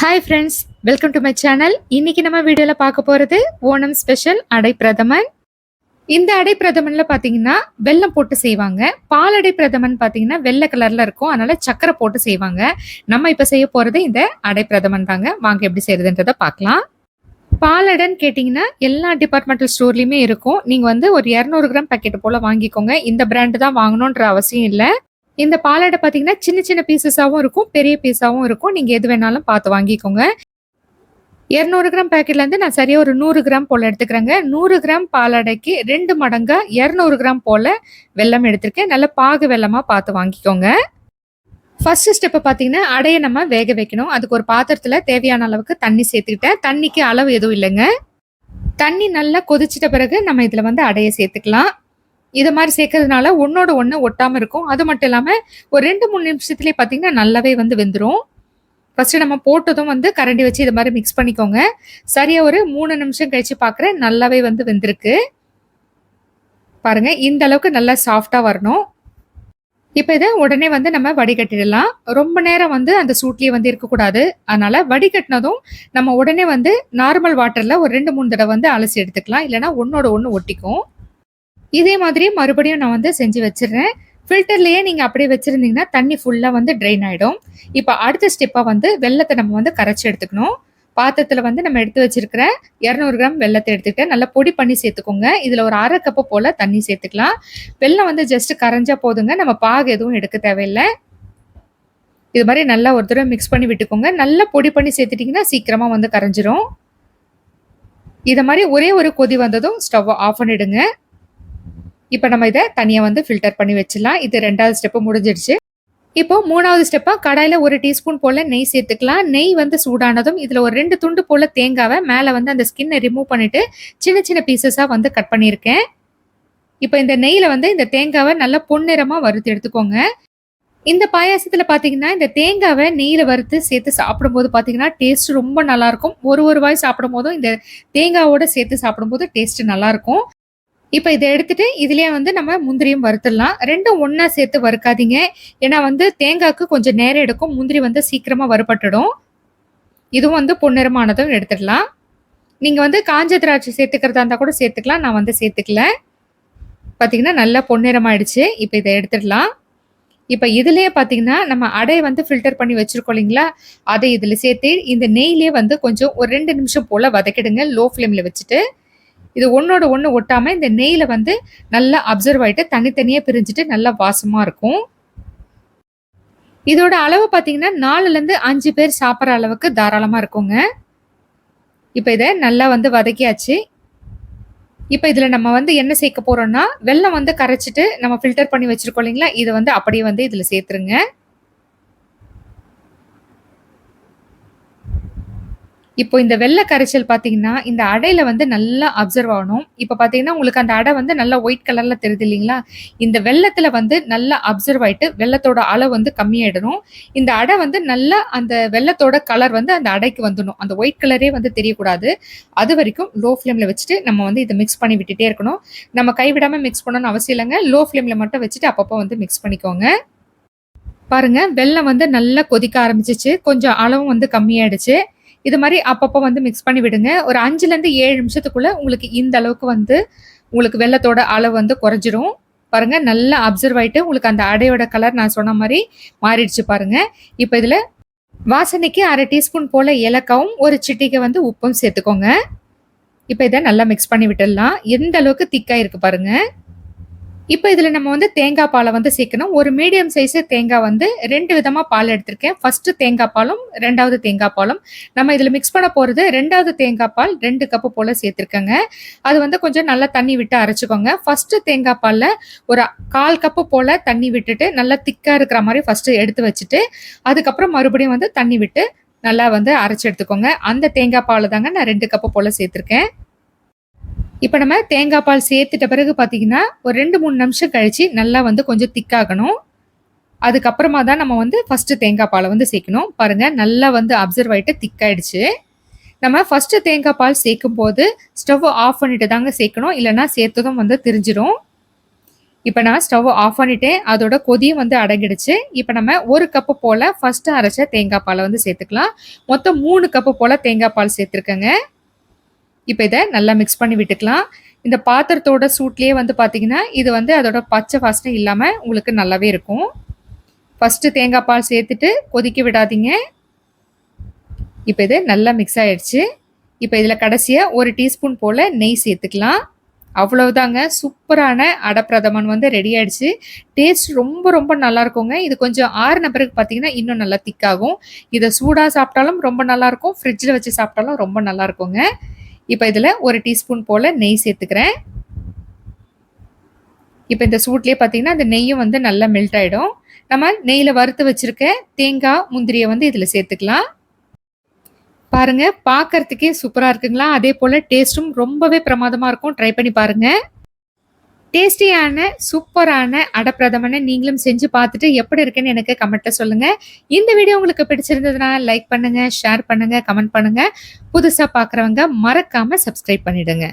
Hi friends, welcome to my channel. இன்னைக்கு நம்ம வீடியோல பார்க்க போறது ஓணம் ஸ்பெஷல் அடை பிரதமன். இந்த அடை பிரதமன்ல பாத்தீங்கன்னா வெல்லம் போட்டு செய்வாங்க. பால் அடை பிரதமன் பாத்தீங்கன்னா வெள்ளை கலர்ல இருக்கும். அதனால சக்கரை போட்டு செய்வாங்க. நம்ம இப்ப செய்ய போறது இந்த அடை பிரதமன் தாங்க. வாங்க எப்படி செய்யறதுன்றத பார்க்கலாம். பால் அடைன்னு கேட்டீங்கன்னா எல்லா டிபார்ட்மெண்டல் ஸ்டோர்லயுமே இருக்கும். நீங்க வந்து ஒரு 200 கிராம் பாக்கெட் போல வாங்கிக்கோங்க. இந்த பிராண்ட் தான் வாங்கணும்ன்ற அவசியம் இல்ல. இந்த பாலாடை பார்த்தீங்கன்னா, சின்ன சின்ன பீஸஸாவும் இருக்கும், பெரிய பீஸாவும் இருக்கும். நீங்க எது வேணாலும் பார்த்து வாங்கிக்கோங்க. 200 கிராம் பாக்கெட்லேருந்து நான் சரியா ஒரு 100 கிராம் போல எடுத்துக்கிறேங்க. 100 கிராம் பாலாடைக்கு 2 மடங்கா 200 கிராம் போல வெல்லம் எடுத்திருக்கேன். நல்ல பாகு வெல்லமா பார்த்து வாங்கிக்கோங்க. ஃபர்ஸ்ட் ஸ்டெப் பார்த்தீங்கன்னா, அடைய நம்ம வேக வைக்கணும். அதுக்கு ஒரு பாத்திரத்துல தேவையான அளவுக்கு தண்ணி சேர்த்துக்கிட்டேன். தண்ணிக்கு அளவு எதுவும் இல்லைங்க. தண்ணி நல்லா கொதிச்சிட்ட பிறகு நம்ம இதுல வந்து அடைய சேர்த்துக்கலாம். இது மாதிரி சேர்க்கறதுனால ஒன்னோட ஒண்ணு ஒட்டாம இருக்கும். அது மட்டும் இல்லாம ஒரு 2, 3 நிமிஷத்துலயே பார்த்தீங்கன்னா நல்லாவே வந்து வெந்துரும். ஃபர்ஸ்ட் நம்ம போட்டதும் வந்து கரண்டி வச்சு இது மாதிரி மிக்ஸ் பண்ணிக்கோங்க. சரியா ஒரு 3 நிமிஷம் கழிச்சு பார்க்குறேன். நல்லாவே வந்து வெந்திருக்கு. பாருங்க, இந்த அளவுக்கு நல்லா சாஃப்ட்டா வரணும். இப்ப இத உடனே வந்து நம்ம வடிகட்டிடலாம். ரொம்ப நேரம் வந்து அந்த சூட்லயே வந்து இருக்கக்கூடாது. அதனால வடிகட்டினதும் நம்ம உடனே வந்து நார்மல் வாட்டர்ல ஒரு 2, 3 தடவ வந்து அலசி எடுத்துக்கலாம். இல்லன்னா ஒண்ணோட ஒண்ணு ஒட்டிக்கும். இதே மாதிரி மறுபடியும் நான் வந்து செஞ்சு வச்சுடுறேன். ஃபில்டர்லயே நீங்க அப்படியே வச்சிருந்தீங்கன்னா தண்ணி ஃபுல்லா வந்து ட்ரெயின் ஆயிடும். இப்ப அடுத்த ஸ்டெப்பா வந்து வெல்லத்த நம்ம வந்து கரைச்சு எடுத்துக்கணும். பாத்திரத்துல வந்து நம்ம எடுத்து வச்சிருக்கிற 200 கிராம் வெல்லத்த எடுத்துக்கிட்டு நல்லா பொடி பண்ணி சேர்த்துக்கோங்க. இதுல ஒரு 1/2 கப்பு போல தண்ணி சேர்த்துக்கலாம். வெல்லம் வந்து ஜஸ்ட் கரைஞ்சா போதுங்க. நம்ம பாகு எதுவும் எடுக்க தேவையில்ல. இது மாதிரி நல்லா ஒரு தடவை மிக்ஸ் பண்ணி விட்டுக்கோங்க. நல்லா பொடி பண்ணி சேர்த்துட்டீங்கன்னா சீக்கிரமா வந்து கரைஞ்சிரும். இத மாதிரி ஒரே ஒரு கொதி வந்ததும் ஸ்டவ் ஆஃப் பண்ணிடுங்க. இப்ப நம்ம இத தனியா வந்து ஃபில்டர் பண்ணி வச்சிடலாம். இது 2வது ஸ்டெப் முடிஞ்சிடுச்சு. இப்போ 3வது ஸ்டெப்பா கடாயில 1 டீஸ்பூன் போல நெய் சேர்த்துக்கலாம். நெய் வந்து சூடானதும் இதுல ஒரு 2 துண்டு போல தேங்காவ மேல வந்து அந்த ஸ்கின்ன ரிமூவ் பண்ணிட்டு சின்ன சின்ன பீசஸா வந்து கட் பண்ணியிருக்கேன். இப்ப இந்த நெய்ல வந்து இந்த தேங்காவ நல்லா பொன்னிறமா வறுத்து எடுத்துக்கோங்க. இந்த பாயாசத்துல பாத்தீங்கன்னா இந்த தேங்காவ நெய்ல வறுத்து சேர்த்து சாப்பிடும்போது பாத்தீங்கன்னா டேஸ்ட் ரொம்ப நல்லா இருக்கும். ஒரு வாய் சாப்பிடும்போதும் இந்த தேங்காவோட சேர்த்து சாப்பிடும்போது டேஸ்ட் நல்லா இருக்கும். இப்ப இத எடுத்துட்டு இதுலயே வந்து நம்ம முந்திரியும் வறுத்துடலாம். 2ம் ஒண்ணா சேர்த்து வறுக்காதீங்க. ஏன்னா வந்து தேங்காய்க்கு கொஞ்சம் நேரம் எடுக்கும். முந்திரி வந்து சீக்கிரமா வறுபட்டுடும். இதுவும் வந்து பொன்னிறமானதும் எடுத்துடலாம். நீங்க வந்து காஞ்ச திராட்சை சேர்த்துக்கிறதா இருந்தா கூட சேர்த்துக்கலாம். நான் வந்து சேர்த்துக்கல. பாத்தீங்கன்னா நல்லா பொன்னிறமாயிடுச்சு. இப்ப இத எடுத்துடலாம். இப்ப இதுலயே பாத்தீங்கன்னா நம்ம அடைய வந்து ஃபில்டர் பண்ணி வச்சிருக்கோம் இல்லைங்களா? அதை இதுல சேர்த்து இந்த நெய்லயே வந்து கொஞ்சம் ஒரு 2 நிமிஷம் போல வதக்கிடுங்க. லோ ஃப்ளேம்ல வச்சுட்டு. இது ஒண்ணோட ஒண்ணு ஒட்டாம இந்த நெய்ல வந்து நல்லா அப்சர்வ் ஆயிட்டு தனித்தனியா பிரிஞ்சுட்டு நல்லா வாசமா இருக்கும். இதோட அளவு பார்த்தீங்கன்னா 4ல இருந்து 5 பேர் சாப்பிடுற அளவுக்கு தாராளமா இருக்குங்க. இப்ப இத நல்லா வந்து வதக்கியாச்சு. இப்ப இதுல நம்ம வந்து என்ன சேர்க்க போறோம்னா, வெல்லம் வந்து கரைச்சுட்டு நம்ம ஃபில்டர் பண்ணி வச்சிருக்கோம் இல்லைங்களா? இத வந்து அப்படியே வந்து இதுல சேர்த்துருங்க. இப்போ இந்த வெள்ள கரைச்சல் பார்த்தீங்கன்னா, இந்த அடையில வந்து நல்லா அப்சர்வ் ஆகணும். இப்ப பார்த்தீங்கன்னா, உங்களுக்கு அந்த அடை வந்து நல்லா ஒயிட் கலர்ல தெரியுது இல்லீங்களா? இந்த வெல்லத்துல வந்து நல்லா அப்சர்வ் ஆயிட்டு, வெல்லத்தோட அளவு வந்து கம்மியாயிடணும். இந்த அடை வந்து நல்லா அந்த வெல்லத்தோட கலர் வந்து அந்த அடைக்கு வந்துடணும். அந்த ஒயிட் கலரே வந்து தெரியக்கூடாது. அதுவரைக்கும் லோ ஃப்ளேம்ல வச்சுட்டு நம்ம வந்து இத மிக்ஸ் பண்ணி விட்டுட்டே இருக்கணும். நம்ம கைவிடாம மிக்ஸ் பண்ணணும்னு அவசியம் இல்லங்க. லோ ஃப்ளேம்ல மட்டும் வச்சுட்டு அப்பப்போ வந்து மிக்ஸ் பண்ணிக்கோங்க. பாருங்க, வெல்லம் வந்து நல்லா கொதிக்க ஆரம்பிச்சுச்சு. கொஞ்சம் அளவும் வந்து கம்மியாயிடுச்சு. இது மாரி அப்பப்போ வந்து மிக்ஸ் பண்ணி விடுங்க. ஒரு 5லேருந்து 7 நிமிஷத்துக்குள்ள உங்களுக்கு இந்த அளவுக்கு வந்து உங்களுக்கு வெல்லத்தோட அளவு வந்து குறைஞ்சிரும். பாருங்க, நல்லா அப்சர்வ் ஆயிட்டு உங்களுக்கு அந்த அடையோட கலர் நான் சொன்ன மாரி மாறிடுச்சு பாருங்க. இப்ப இதுல வாசனைக்கு 1/2 டீஸ்பூன் போல ஏலக்காவும், ஒரு சிட்டிகை வந்து உப்பும் சேர்த்துக்கோங்க. இப்ப இத நல்லா மிக்ஸ் பண்ணி விட்டுடலாம். எந்த அளவுக்கு திக்கா இருக்கு பாருங்க. இப்ப இதுல நம்ம வந்து தேங்காய் பால வந்து சேர்க்கணும். ஒரு மீடியம் சைஸ் தேங்காய் வந்து 2 விதமா பால் எடுத்திருக்கேன். ஃபர்ஸ்ட் தேங்காய் பாலும், 2வது தேங்காய் பாலும். நம்ம இதுல மிக்ஸ் பண்ண போறது 2வது தேங்காய் பால் 2 கப் போல சேர்த்திருக்கேங்க. அது வந்து கொஞ்சம் நல்லா தண்ணி விட்டு அரைச்சுக்கோங்க. ஃபர்ஸ்ட் தேங்காய் பால்ல ஒரு 1/4 கப் போல தண்ணி விட்டுட்டு நல்லா திக்கா இருக்கிற மாரி ஃபர்ஸ்ட் எடுத்து வச்சுட்டு, அதுக்கப்புறம் மறுபடியும் வந்து தண்ணி விட்டு நல்லா வந்து அரைச்சு எடுத்துக்கோங்க. அந்த தேங்காய் பால தாங்க நான் 2 கப் போல சேர்த்திருக்கேன். இப்ப நம்ம தேங்காய் பால் சேர்த்துட்ட பிறகு பார்த்தீங்கன்னா, ஒரு 2, 3 நிமிஷம் கழிச்சு நல்லா வந்து கொஞ்சம் திக்காகணும். அதுக்கப்புறமா தான் நம்ம வந்து ஃபர்ஸ்ட் தேங்காய் பால வந்து சேர்க்கணும். பாருங்க, நல்லா வந்து அப்சர்வ் ஆயிட்டு திக்காயிடுச்சு. நம்ம ஃபர்ஸ்ட் தேங்காய் பால் சேர்க்கும்போது ஸ்டவ் ஆஃப் பண்ணிட்டு தாங்க சேர்க்கணும். இல்லன்னா சேர்த்ததும் வந்து திரிஞ்சிரும். இப்ப நான் ஸ்டவ் ஆஃப் பண்ணிட்டேன். அதோட கொதியும் வந்து அடங்கிடுச்சு. இப்ப நம்ம 1 கப்பு போல ஃபர்ஸ்ட் அரைச்ச தேங்காய் பால வந்து சேர்த்துக்கலாம். மொத்தம் 3 கப்பு போல தேங்காய் பால் சேர்த்துருக்கேங்க. இப்ப இத நல்லா மிக்ஸ் பண்ணி விட்டுக்கலாம். இந்த பாத்திரத்தோட சூட்லயே வந்து பார்த்தீங்கன்னா, இது வந்து அதோட பச்சை வாசனை இல்லாம உங்களுக்கு நல்லாவே இருக்கும். ஃபர்ஸ்ட் தேங்காய் பால் சேர்த்துட்டு கொதிக்க விடாதீங்க. இப்ப இது நல்லா மிக்ஸ் ஆயிடுச்சு. இப்ப இதுல கடைசியா 1 டீஸ்பூன் போல நெய் சேர்த்துக்கலாம். அவ்வளவுதாங்க. சூப்பரான அடை பிரதமன் வந்து ரெடி ஆயிடுச்சு. டேஸ்ட் ரொம்ப ரொம்ப நல்லா இருக்குங்க. இது கொஞ்சம் ஆறுன பிறகு பார்த்தீங்கன்னா, இன்னும் நல்லா திக்காகும். இத சூடா சாப்பிட்டாலும் ரொம்ப நல்லாருக்கும். ஃப்ரிட்ஜ்ல வச்சு சாப்பிட்டாலும் ரொம்ப நல்லா இருக்குங்க. இப்ப இதுல 1 டீஸ்பூன் போல நெய் சேர்த்துக்கிறேன். இப்ப இந்த சூட்லயே பார்த்தீங்கன்னா, அந்த நெய்யும் வந்து நல்லா மெல்ட் ஆயிடும். நம்ம நெய்யில வறுத்து வச்சிருக்க தேங்காய், முந்திரிய வந்து இதுல சேர்த்துக்கலாம். பாருங்க, பார்க்கறதுக்கே சூப்பரா இருக்குங்களா? அதே போல டேஸ்ட்டும் ரொம்பவே பிரமாதமா இருக்கும். ட்ரை பண்ணி பாருங்க. டேஸ்டியான, சூப்பரான அடை பிரதமன நீங்களும் செஞ்சு பார்த்துட்டு எப்படி இருக்குன்னு எனக்கு கமெண்ட்ல சொல்லுங்க. இந்த வீடியோ உங்களுக்கு பிடிச்சிருந்ததுன்னா லைக் பண்ணுங்க, ஷேர் பண்ணுங்க, கமெண்ட் பண்ணுங்க. புதுசா பார்க்குறவங்க மறக்காம சப்ஸ்கிரைப் பண்ணிடுங்க.